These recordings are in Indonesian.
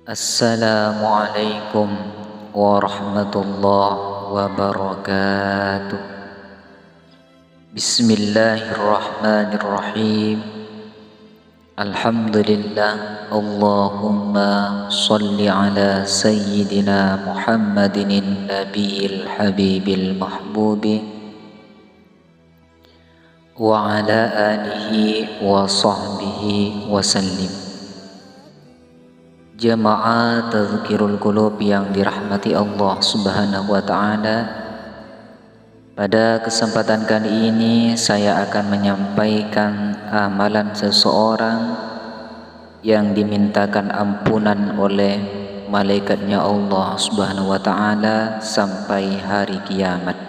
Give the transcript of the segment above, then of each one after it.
Assalamualaikum warahmatullahi wabarakatuh. Bismillahirrahmanirrahim. Alhamdulillah. Allahumma salli ala sayyidina Muhammadin nabiyil habibil mahbubi wa ala alihi wa sahbihi wa sallim. Jemaah Tazkirul Qulub yang dirahmati Allah Subhanahu wa Ta'ala, pada kesempatan kali ini saya akan menyampaikan amalan seseorang yang dimintakan ampunan oleh malaikatnya Allah Subhanahu wa Ta'ala sampai hari kiamat,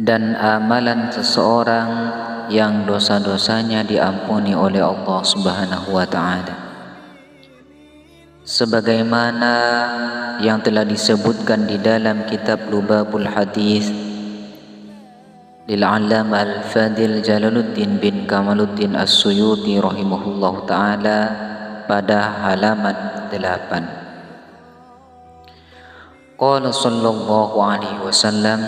dan amalan seseorang yang dosa-dosanya diampuni oleh Allah Subhanahu wa Ta'ala, sebagaimana yang telah disebutkan di dalam kitab Lubabul Hadis lil Allamah Al-Fadil Jalaluddin bin Kamaluddin As-Suyuti rahimahullahu ta'ala pada halaman 8. Qala sallallahu alaihi wasallam,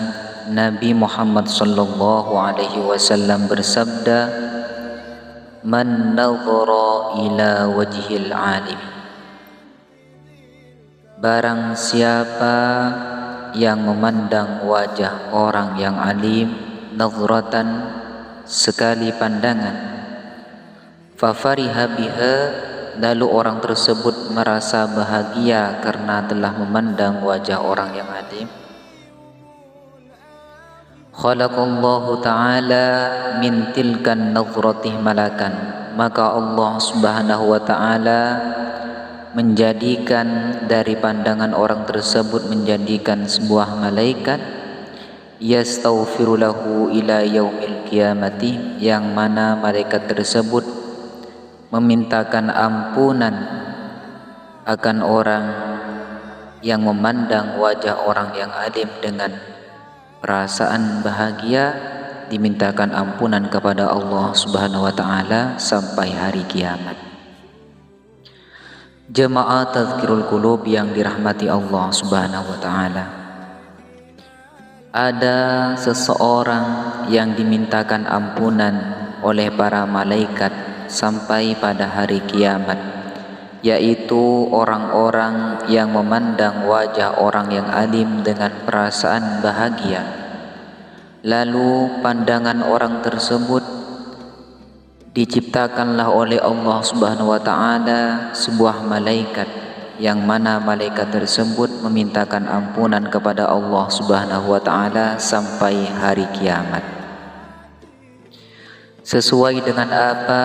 Nabi Muhammad sallallahu alaihi wasallam bersabda, man nadhara ila wajhil alim, barang siapa yang memandang wajah orang yang alim, nadhratan, sekali pandangan, fafariha biha, lalu orang tersebut merasa bahagia karena telah memandang wajah orang yang alim, khalaqallahu ta'ala min tilkan nadhrati malakan, maka Allah Subhanahu wa ta'ala menjadikan dari pandangan orang tersebut menjadikan sebuah malaikat, yastaghfiru lahu ila yaumil qiyamati, yang mana malaikat tersebut memintakan ampunan akan orang yang memandang wajah orang yang alim dengan perasaan bahagia, dimintakan ampunan kepada Allah Subhanahu wa ta'ala sampai hari kiamat. Jemaah Tazkirul Qulub yang dirahmati Allah Subhanahu wa ta'ala, ada seseorang yang dimintakan ampunan oleh para malaikat sampai pada hari kiamat, yaitu orang-orang yang memandang wajah orang yang alim dengan perasaan bahagia, lalu pandangan orang tersebut diciptakanlah oleh Allah Subhanahu wa ta'ala sebuah malaikat, yang mana malaikat tersebut memintakan ampunan kepada Allah Subhanahu wa ta'ala sampai hari kiamat, sesuai dengan apa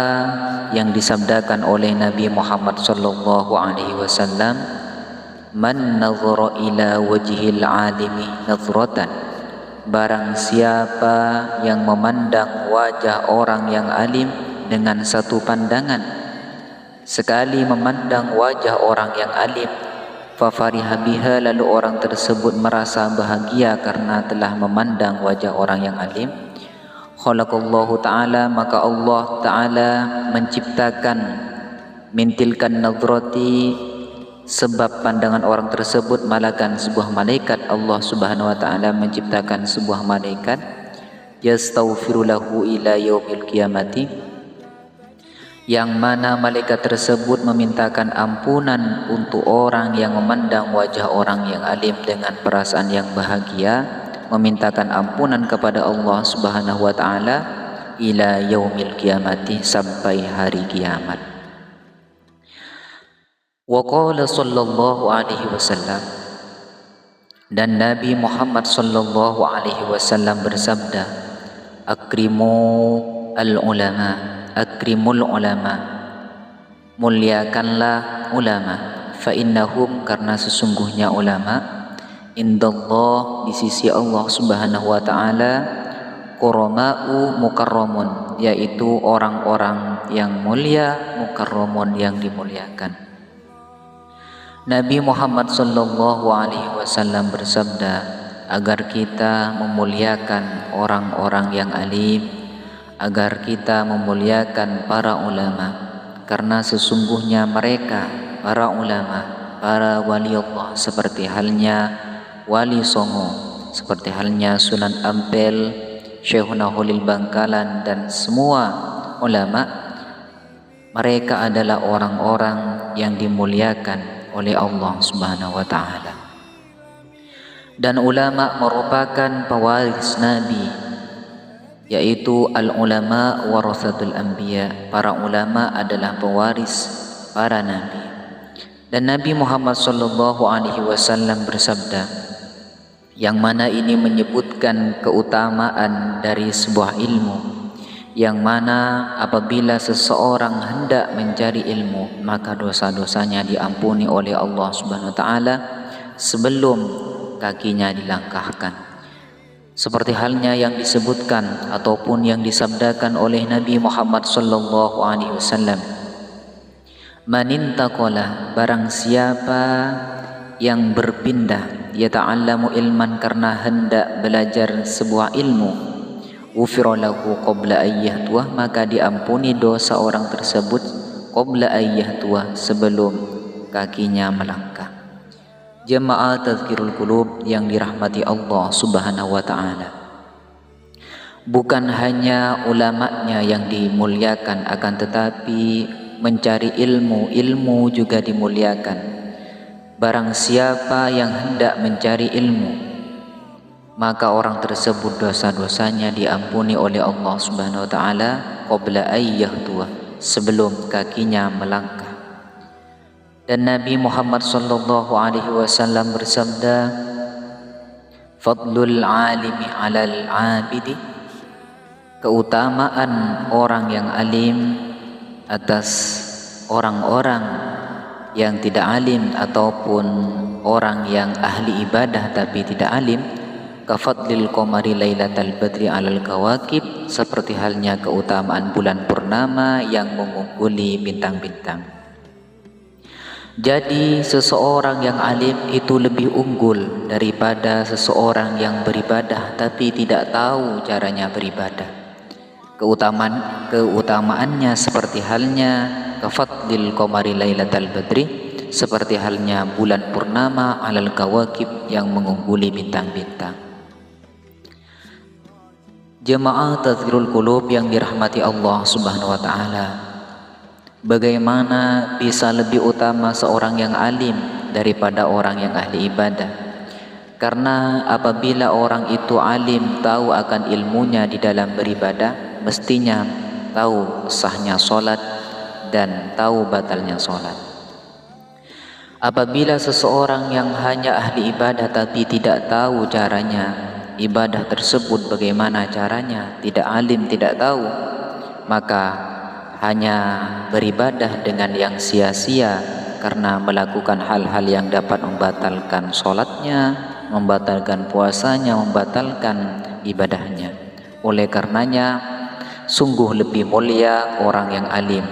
yang disabdakan oleh Nabi Muhammad sallallahu alaihi wasallam, man nadhara ila wajhil alimi nadhratan, barang siapa yang memandang wajah orang yang alim dengan satu pandangan, sekali memandang wajah orang yang alim, fafariha biha, lalu orang tersebut merasa bahagia karena telah memandang wajah orang yang alim, khalaqallahu ta'ala, maka Allah ta'ala menciptakan mintilkan nadhrati, sebab pandangan orang tersebut, malakan, sebuah malaikat. Allah Subhanahu wa ta'ala menciptakan sebuah malaikat, yastaghfiru lahu ila yaumil qiyamati, yang mana malaikat tersebut memintakan ampunan untuk orang yang memandang wajah orang yang alim dengan perasaan yang bahagia, memintakan ampunan kepada Allah Subhanahu wa ta'ala ila yaumil qiyamati, sampai hari kiamat. Wa qala sallallahu alaihi wasallam, dan Nabi Muhammad sallallahu alaihi wasallam bersabda, akrimu al-ulama, akrimul ulama, muliakanlah ulama, fa innahum, karena sesungguhnya ulama, indallah, di sisi Allah Subhanahu wa ta'ala, qurama'u mukarramun, yaitu orang-orang yang mulia, mukarramun, yang dimuliakan. Nabi Muhammad sallallahu alaihi wasallam bersabda, agar kita memuliakan orang-orang yang alim, agar kita memuliakan para ulama, karena sesungguhnya mereka para ulama, para wali Allah, seperti halnya Wali Songo, seperti halnya Sunan Ampel, Syekhuna Holil Bangkalan, dan semua ulama, mereka adalah orang-orang yang dimuliakan oleh Allah Subhanahu wa Ta'ala. Dan ulama merupakan pewaris Nabi, yaitu al-ulama warathatul anbiya. Para ulama adalah pewaris para nabi. Dan Nabi Muhammad sallallahu alaihi wasallam bersabda, yang mana ini menyebutkan keutamaan dari sebuah ilmu, yang mana apabila seseorang hendak mencari ilmu, maka dosa-dosanya diampuni oleh Allah Subhanahu wa Ta'ala sebelum kakinya dilangkahkan. Seperti halnya yang disebutkan ataupun yang disabdakan oleh Nabi Muhammad sallallahu alaihi wasallam, man intaqala, barang siapa yang berpindah, yata'allamu ilman, karena hendak belajar sebuah ilmu, ghufira lahu qabla ayyahtuah, maka diampuni dosa orang tersebut qabla ayyahtuah, sebelum kakinya melangkah. Jemaah Tazkirul Qulub yang dirahmati Allah Subhanahu wa Ta'ala, bukan hanya ulamanya yang dimuliakan, akan tetapi mencari ilmu juga dimuliakan. Barang siapa yang hendak mencari ilmu, maka orang tersebut dosa-dosanya diampuni oleh Allah Subhanahu wa Ta'ala qabla ayyahtuah, sebelum kakinya melangkah. Dan Nabi Muhammad sallallahu alaihi wasallam bersabda, fadlul alimi 'alal 'abidi, keutamaan orang yang alim atas orang-orang yang tidak alim ataupun orang yang ahli ibadah tapi tidak alim, kafadlil qamari lailatal badri 'alal kawakib, seperti halnya keutamaan bulan purnama yang mengungguli bintang-bintang. Jadi seseorang yang alim itu lebih unggul daripada seseorang yang beribadah tapi tidak tahu caranya beribadah. Keutamaannya seperti halnya kafadlil qamari lailatal badri, seperti halnya bulan purnama 'alal kawakib yang mengungguli bintang-bintang. Jemaah Tazkirul Qulub yang dirahmati Allah Subhanahu wa Ta'ala, bagaimana bisa lebih utama seorang yang alim daripada orang yang ahli ibadah? Karena apabila orang itu alim, tahu akan ilmunya di dalam beribadah, mestinya tahu sahnya sholat dan tahu batalnya sholat. Apabila seseorang yang hanya ahli ibadah tapi tidak tahu caranya ibadah tersebut, bagaimana caranya, tidak alim, tidak tahu, maka hanya beribadah dengan yang sia-sia karena melakukan hal-hal yang dapat membatalkan sholatnya, membatalkan puasanya, membatalkan ibadahnya. Oleh karenanya sungguh lebih mulia orang yang alim,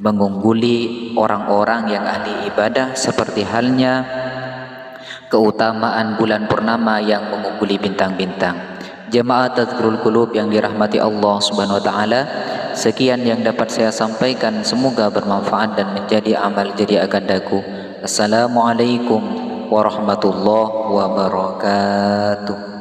mengungguli orang-orang yang ahli ibadah, seperti halnya keutamaan bulan purnama yang mengungguli bintang-bintang. Jemaah Tazkirul Qulub yang dirahmati Allah Subhanahu wa Ta'ala, sekian yang dapat saya sampaikan, semoga bermanfaat dan menjadi amal jadi agandaku. Assalamualaikum warahmatullahi wabarakatuh.